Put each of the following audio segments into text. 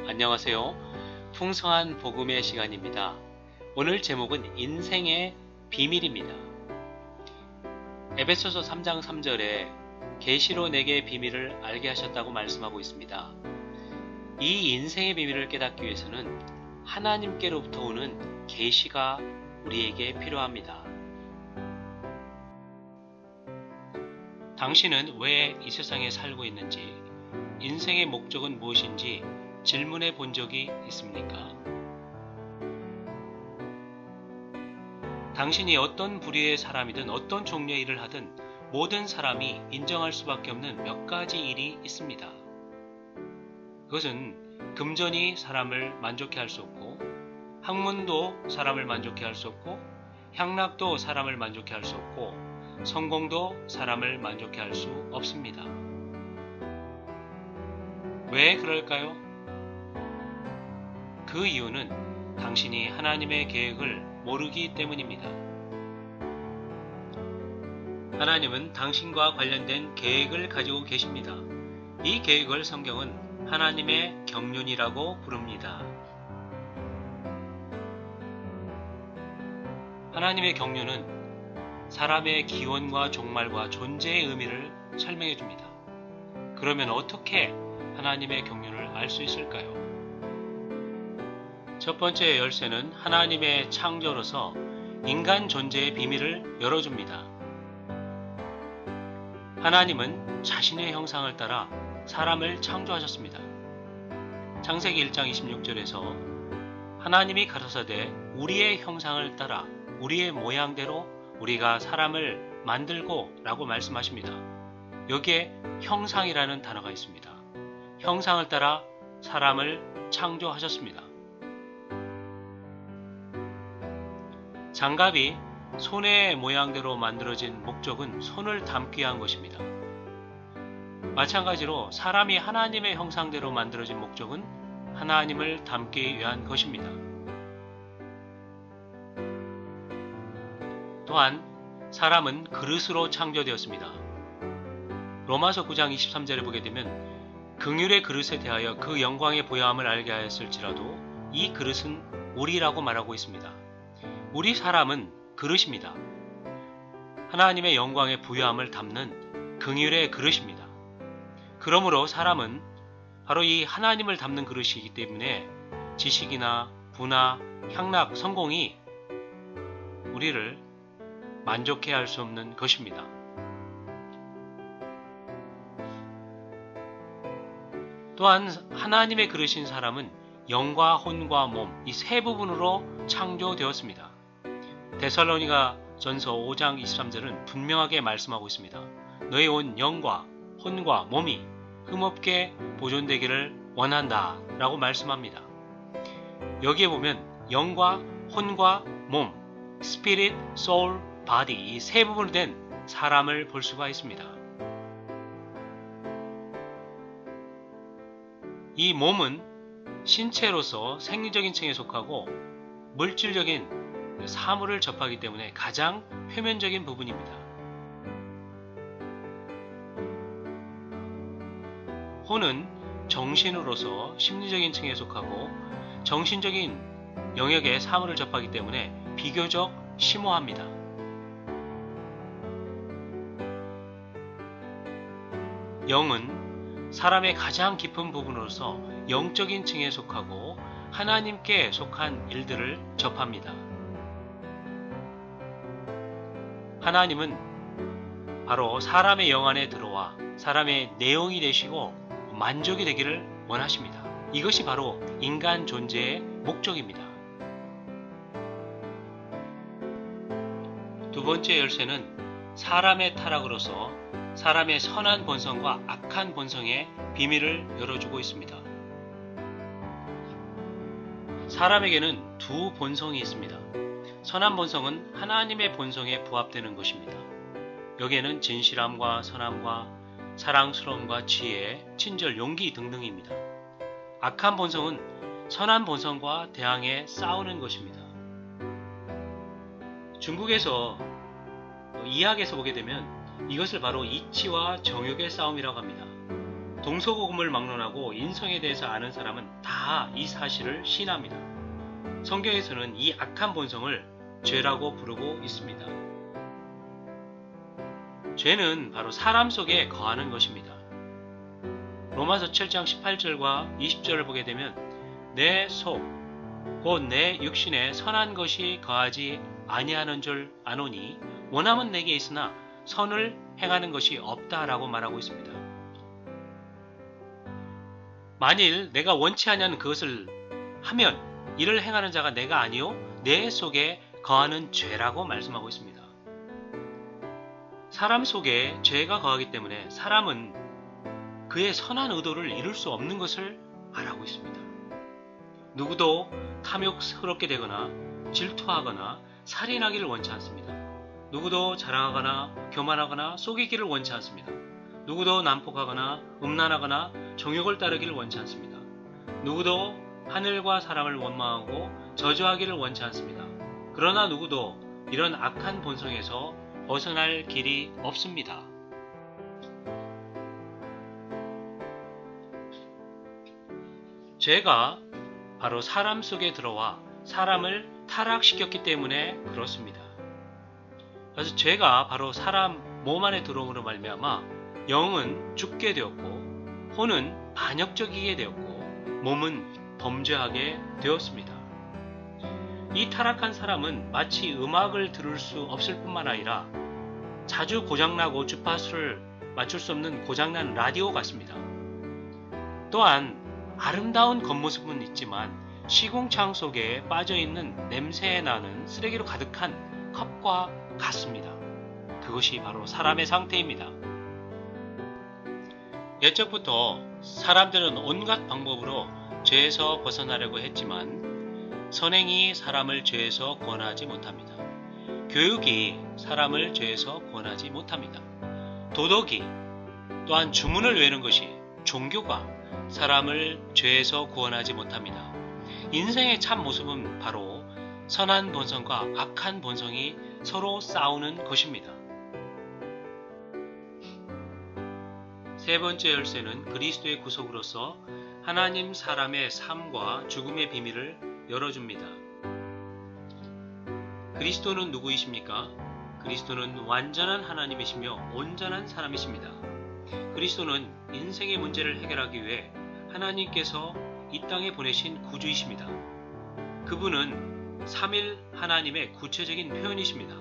안녕하세요. 풍성한 복음의 시간입니다. 오늘 제목은 인생의 비밀입니다. 에베소서 3장 3절에 계시로 내게 비밀을 알게 하셨다고 말씀하고 있습니다. 이 인생의 비밀을 깨닫기 위해서는 하나님께로부터 오는 계시가 우리에게 필요합니다. 당신은 왜 이 세상에 살고 있는지, 인생의 목적은 무엇인지 질문해 본 적이 있습니까? 당신이 어떤 부류의 사람이든 어떤 종류의 일을 하든 모든 사람이 인정할 수밖에 없는 몇 가지 일이 있습니다. 그것은 금전이 사람을 만족해 할 수 없고, 학문도 사람을 만족해 할 수 없고, 향락도 사람을 만족해 할 수 없고, 성공도 사람을 만족해 할 수 없습니다. 왜 그럴까요? 그 이유는 당신이 하나님의 계획을 모르기 때문입니다. 하나님은 당신과 관련된 계획을 가지고 계십니다. 이 계획을 성경은 하나님의 경륜이라고 부릅니다. 하나님의 경륜은 사람의 기원과 종말과 존재의 의미를 설명해 줍니다. 그러면 어떻게 하나님의 경륜을 알 수 있을까요? 첫 번째 열쇠는 하나님의 창조로서 인간 존재의 비밀을 열어줍니다. 하나님은 자신의 형상을 따라 사람을 창조하셨습니다. 창세기 1장 26절에서 하나님이 가라사대 우리의 형상을 따라 우리의 모양대로 우리가 사람을 만들고 라고 말씀하십니다. 여기에 형상이라는 단어가 있습니다. 형상을 따라 사람을 창조하셨습니다. 장갑이 손의 모양대로 만들어진 목적은 손을 담기 위한 것입니다. 마찬가지로 사람이 하나님의 형상대로 만들어진 목적은 하나님을 담기 위한 것입니다. 또한 사람은 그릇으로 창조되었습니다. 로마서 9장 23절에 보게 되면 긍휼의 그릇에 대하여 그 영광의 보야함을 알게 하였을지라도 이 그릇은 우리라고 말하고 있습니다. 우리 사람은 그릇입니다. 하나님의 영광의 부유함을 담는 긍휼의 그릇입니다. 그러므로 사람은 바로 이 하나님을 담는 그릇이기 때문에 지식이나 부나 향락, 성공이 우리를 만족해 할 수 없는 것입니다. 또한 하나님의 그릇인 사람은 영과 혼과 몸, 이 세 부분으로 창조되었습니다. 데살로니가 전서 5장 23절은 분명하게 말씀하고 있습니다. 너의 온 영과 혼과 몸이 흠없게 보존되기를 원한다 라고 말씀합니다. 여기에 보면 영과 혼과 몸, 스피릿, 소울, 바디 이 세 부분으로 된 사람을 볼 수가 있습니다. 이 몸은 신체로서 생리적인 층에 속하고 물질적인 사물을 접하기 때문에 가장 표면적인 부분입니다. 혼은 정신으로서 심리적인 층에 속하고 정신적인 영역의 사물을 접하기 때문에 비교적 심오합니다. 영은 사람의 가장 깊은 부분으로서 영적인 층에 속하고 하나님께 속한 일들을 접합니다. 하나님은 바로 사람의 영 안에 들어와 사람의 내용이 되시고 만족이 되기를 원하십니다. 이것이 바로 인간 존재의 목적입니다. 두 번째 열쇠는 사람의 타락으로서 사람의 선한 본성과 악한 본성의 비밀을 열어주고 있습니다. 사람에게는 두 본성이 있습니다. 선한 본성은 하나님의 본성에 부합되는 것입니다. 여기에는 진실함과 선함과 사랑스러움과 지혜, 친절, 용기 등등입니다. 악한 본성은 선한 본성과 대항해 싸우는 것입니다. 중국에서 이학에서 보게 되면 이것을 바로 이치와 정욕의 싸움이라고 합니다. 동서고금을 막론하고 인성에 대해서 아는 사람은 다 이 사실을 시인합니다. 성경에서는 이 악한 본성을 죄라고 부르고 있습니다. 죄는 바로 사람 속에 거하는 것입니다. 로마서 7장 18절과 20절을 보게 되면 내 속, 곧 내 육신에 선한 것이 거하지 아니하는 줄 아노니 원함은 내게 있으나 선을 행하는 것이 없다라고 말하고 있습니다. 만일 내가 원치 않는 그것을 하면 이를 행하는 자가 내가 아니요 내 속에 거하는 죄라고 말씀하고 있습니다. 사람 속에 죄가 거하기 때문에 사람은 그의 선한 의도를 이룰 수 없는 것을 말하고 있습니다. 누구도 탐욕스럽게 되거나 질투하거나 살인하기를 원치 않습니다. 누구도 자랑하거나 교만하거나 속이기를 원치 않습니다. 누구도 난폭하거나 음란하거나 정욕을 따르기를 원치 않습니다. 누구도 하늘과 사람을 원망하고 저주하기를 원치 않습니다. 그러나 누구도 이런 악한 본성에서 벗어날 길이 없습니다. 죄가 바로 사람 속에 들어와 사람을 타락시켰기 때문에 그렇습니다. 그래서 죄가 바로 사람 몸 안에 들어옴으로 말미암아 영은 죽게 되었고 혼은 반역적이게 되었고 몸은 범죄하게 되었습니다. 이 타락한 사람은 마치 음악을 들을 수 없을 뿐만 아니라 자주 고장나고 주파수를 맞출 수 없는 고장난 라디오 같습니다. 또한 아름다운 겉모습은 있지만 시궁창 속에 빠져있는 냄새 나는 쓰레기로 가득한 컵과 같습니다. 그것이 바로 사람의 상태입니다. 옛적부터 사람들은 온갖 방법으로 죄에서 벗어나려고 했지만 선행이 사람을 죄에서 구원하지 못합니다. 교육이 사람을 죄에서 구원하지 못합니다. 도덕이 또한 주문을 외우는 것이 종교가 사람을 죄에서 구원하지 못합니다. 인생의 참 모습은 바로 선한 본성과 악한 본성이 서로 싸우는 것입니다. 세 번째 열쇠는 그리스도의 구속으로서 하나님 사람의 삶과 죽음의 비밀을 열어줍니다. 그리스도는 누구이십니까? 그리스도는 완전한 하나님이시며 온전한 사람이십니다. 그리스도는 인생의 문제를 해결하기 위해 하나님께서 이 땅에 보내신 구주이십니다. 그분은 삼일 하나님의 구체적인 표현이십니다.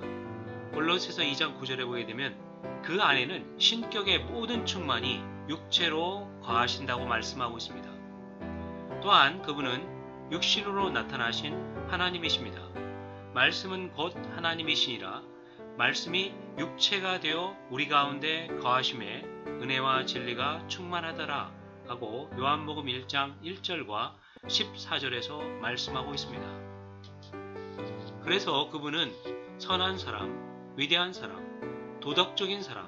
골로새서 2장 9절에 보게 되면 그 안에는 신격의 모든 충만이 육체로 거하신다고 말씀하고 있습니다. 또한 그분은 육신으로 나타나신 하나님이십니다. 말씀은 곧 하나님이시니라. 말씀이 육체가 되어 우리 가운데 거하심에 은혜와 진리가 충만하더라 하고 요한복음 1장 1절과 14절에서 말씀하고 있습니다. 그래서 그분은 선한 사람, 위대한 사람, 도덕적인 사람,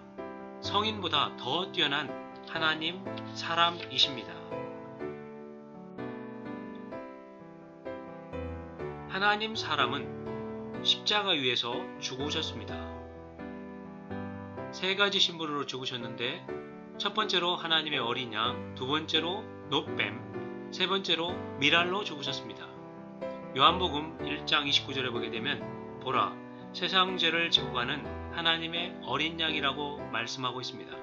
성인보다 더 뛰어난 하나님 사람이십니다. 하나님 사람은 십자가 위에서 죽으셨습니다. 세 가지 신분으로 죽으셨는데 첫 번째로 하나님의 어린 양, 두 번째로 놋뱀, 세 번째로 미랄로 죽으셨습니다. 요한복음 1장 29절에 보게 되면 보라, 세상 죄를 지고 가는 하나님의 어린 양이라고 말씀하고 있습니다.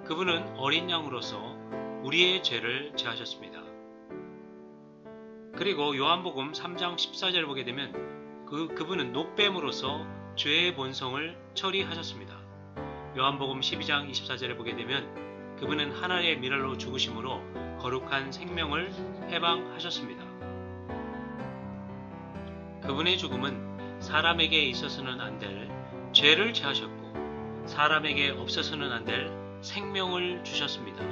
그분은 어린 양으로서 우리의 죄를 제하셨습니다. 그리고 요한복음 3장 14절을 보게 되면 그분은 놋뱀으로서 죄의 본성을 처리하셨습니다. 요한복음 12장 24절에 보게 되면 그분은 하나의 미랄로 죽으심으로 거룩한 생명을 해방하셨습니다. 그분의 죽음은 사람에게 있어서는 안 될 죄를 제하셨고 사람에게 없어서는 안 될 생명을 주셨습니다.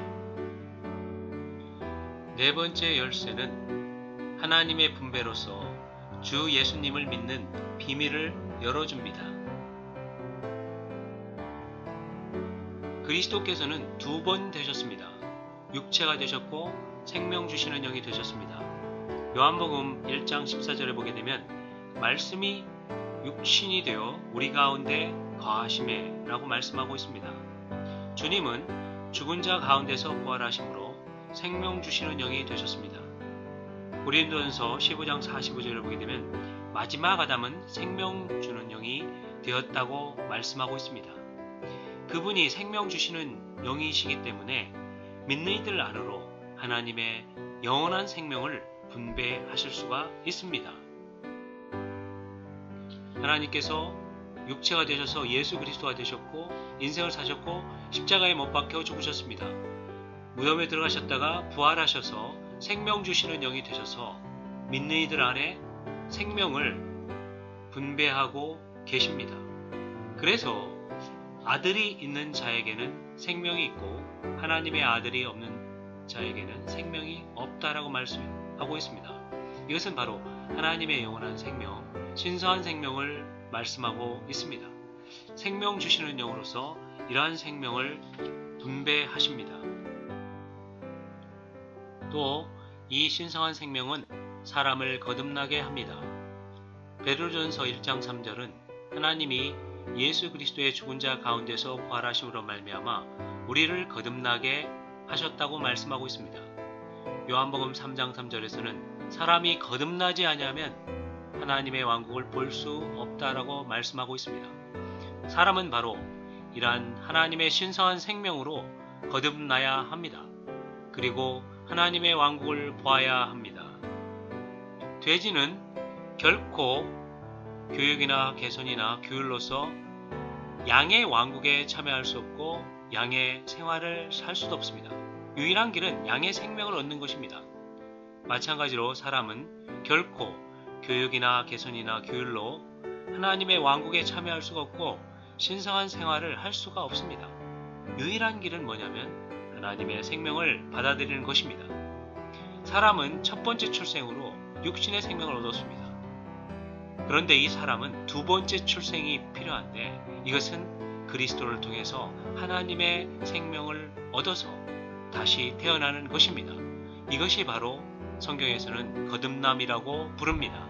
네 번째 열쇠는 하나님의 분배로서 주 예수님을 믿는 비밀을 열어줍니다. 그리스도께서는 두 번 되셨습니다. 육체가 되셨고 생명 주시는 영이 되셨습니다. 요한복음 1장 14절에 보게 되면 말씀이 육신이 되어 우리 가운데 거하심에 라고 말씀하고 있습니다. 주님은 죽은 자 가운데서 부활하심으로 생명 주시는 영이 되셨습니다. 고린도전서 15장 45절을 보게 되면 마지막 아담은 생명 주는 영이 되었다고 말씀하고 있습니다. 그분이 생명 주시는 영이시기 때문에 믿는 이들 안으로 하나님의 영원한 생명을 분배하실 수가 있습니다. 하나님께서 육체가 되셔서 예수 그리스도가 되셨고 인생을 사셨고 십자가에 못 박혀 죽으셨습니다. 무덤에 들어가셨다가 부활하셔서 생명 주시는 영이 되셔서 믿는 이들 안에 생명을 분배하고 계십니다. 그래서 아들이 있는 자에게는 생명이 있고 하나님의 아들이 없는 자에게는 생명이 없다라고 말씀하고 있습니다. 이것은 바로 하나님의 영원한 생명, 신성한 생명을 말씀하고 있습니다. 생명 주시는 영으로서 이러한 생명을 분배하십니다. 또 이 신성한 생명은 사람을 거듭나게 합니다. 베드로전서 1장 3절은 하나님이 예수 그리스도의 죽은 자 가운데서 부활하심으로 말미암아 우리를 거듭나게 하셨다고 말씀하고 있습니다. 요한복음 3장 3절에서는 사람이 거듭나지 아니하면 하나님의 왕국을 볼 수 없다라고 말씀하고 있습니다. 사람은 바로 이러한 하나님의 신성한 생명으로 거듭나야 합니다. 그리고 하나님의 왕국을 보아야 합니다. 돼지는 결코 교육이나 개선이나 규율로서 양의 왕국에 참여할 수 없고 양의 생활을 살 수도 없습니다. 유일한 길은 양의 생명을 얻는 것입니다. 마찬가지로 사람은 결코 교육이나 개선이나 규율로 하나님의 왕국에 참여할 수가 없고 신성한 생활을 할 수가 없습니다. 유일한 길은 뭐냐면 하나님의 생명을 받아들이는 것입니다. 사람은 첫 번째 출생으로 육신의 생명을 얻었습니다. 그런데 이 사람은 두 번째 출생이 필요한데 이것은 그리스도를 통해서 하나님의 생명을 얻어서 다시 태어나는 것입니다. 이것이 바로 성경에서는 거듭남이라고 부릅니다.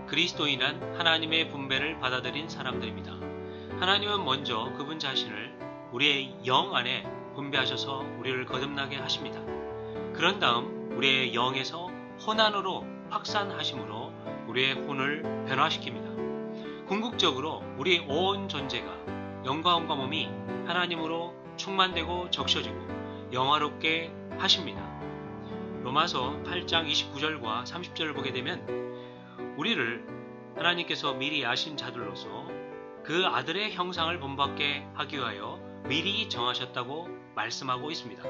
그리스도인은 하나님의 분배를 받아들인 사람들입니다. 하나님은 먼저 그분 자신을 우리의 영 안에 분배하셔서 우리를 거듭나게 하십니다. 그런 다음 우리의 영에서 혼 안으로 확산하심으로 우리의 혼을 변화시킵니다. 궁극적으로 우리 온 존재가 영과 혼과 몸이 하나님으로 충만되고 적셔지고 영화롭게 하십니다. 로마서 8장 29절과 30절을 보게 되면 우리를 하나님께서 미리 아신 자들로서 그 아들의 형상을 본받게 하기 위하여 미리 정하셨다고 말씀하고 있습니다.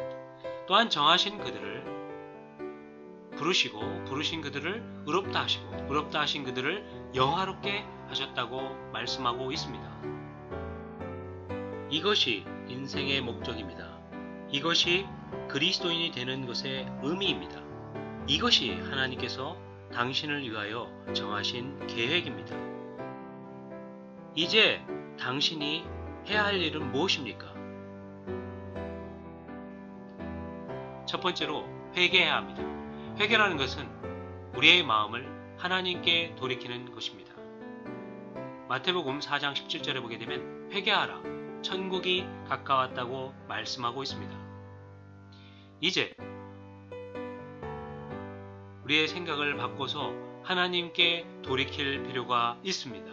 또한 정하신 그들을 부르시고 부르신 그들을 의롭다 하시고 의롭다 하신 그들을 영화롭게 하셨다고 말씀하고 있습니다. 이것이 인생의 목적입니다. 이것이 그리스도인이 되는 것의 의미입니다. 이것이 하나님께서 당신을 위하여 정하신 계획입니다. 이제 당신이 해야 할 일은 무엇입니까? 첫 번째로 회개해야 합니다. 회개라는 것은 우리의 마음을 하나님께 돌이키는 것입니다. 마태복음 4장 17절에 보게 되면 회개하라, 천국이 가까웠다고 말씀하고 있습니다. 이제 우리의 생각을 바꿔서 하나님께 돌이킬 필요가 있습니다.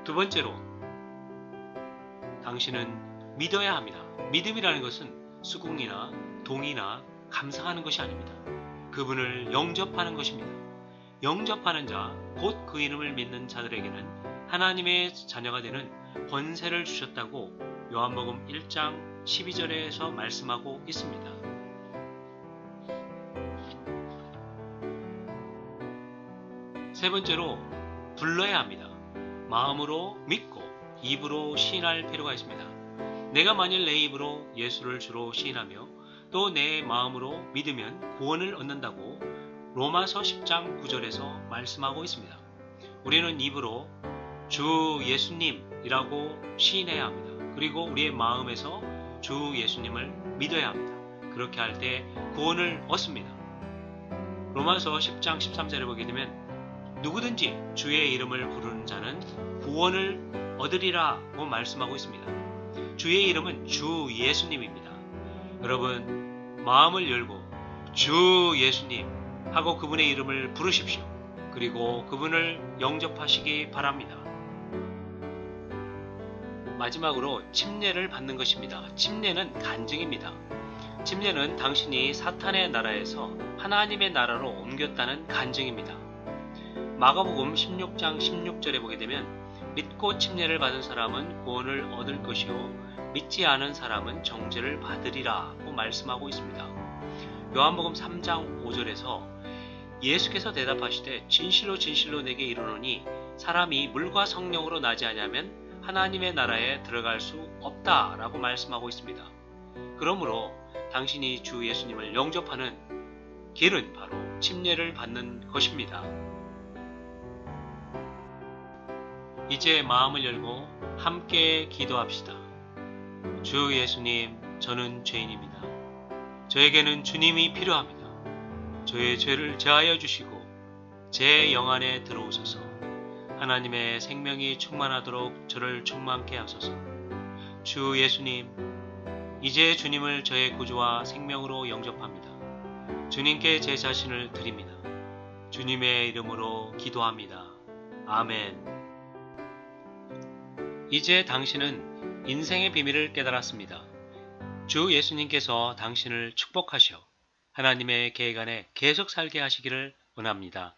두 번째로 당신은 믿어야 합니다. 믿음이라는 것은 수긍이나 동의나 감상하는 것이 아닙니다. 그분을 영접하는 것입니다. 영접하는 자, 곧 그 이름을 믿는 자들에게는 하나님의 자녀가 되는 권세를 주셨다고 요한복음 1장 12절에서 말씀하고 있습니다. 세 번째로 불러야 합니다. 마음으로 믿고 입으로 시인할 필요가 있습니다. 내가 만일 내 입으로 예수를 주로 시인하며 또 내 마음으로 믿으면 구원을 얻는다고 로마서 10장 9절에서 말씀하고 있습니다. 우리는 입으로 주 예수님이라고 시인해야 합니다. 그리고 우리의 마음에서 주 예수님을 믿어야 합니다. 그렇게 할 때 구원을 얻습니다. 로마서 10장 13절에 보게 되면 누구든지 주의 이름을 부르는 자는 구원을 얻으리라고 말씀하고 있습니다. 주의 이름은 주 예수님입니다. 여러분, 마음을 열고 주 예수님 하고 그분의 이름을 부르십시오. 그리고 그분을 영접하시기 바랍니다. 마지막으로 침례를 받는 것입니다. 침례는 간증입니다. 침례는 당신이 사탄의 나라에서 하나님의 나라로 옮겼다는 간증입니다. 마가복음 16장 16절에 보게 되면 믿고 침례를 받은 사람은 구원을 얻을 것이요 믿지 않은 사람은 정죄를 받으리라고 말씀하고 있습니다. 요한복음 3장 5절에서 예수께서 대답하시되 진실로 진실로 내게 이르노니 사람이 물과 성령으로 나지 아니하면 하나님의 나라에 들어갈 수 없다라고 말씀하고 있습니다. 그러므로 당신이 주 예수님을 영접하는 길은 바로 침례를 받는 것입니다. 이제 마음을 열고 함께 기도합시다. 주 예수님, 저는 죄인입니다. 저에게는 주님이 필요합니다. 저의 죄를 제하여 주시고 제 영 안에 들어오소서. 하나님의 생명이 충만하도록 저를 충만케 하소서. 주 예수님, 이제 주님을 저의 구주와 생명으로 영접합니다. 주님께 제 자신을 드립니다. 주님의 이름으로 기도합니다. 아멘. 이제 당신은 인생의 비밀을 깨달았습니다. 주 예수님께서 당신을 축복하시어 하나님의 계획 안에 계속 살게 하시기를 원합니다.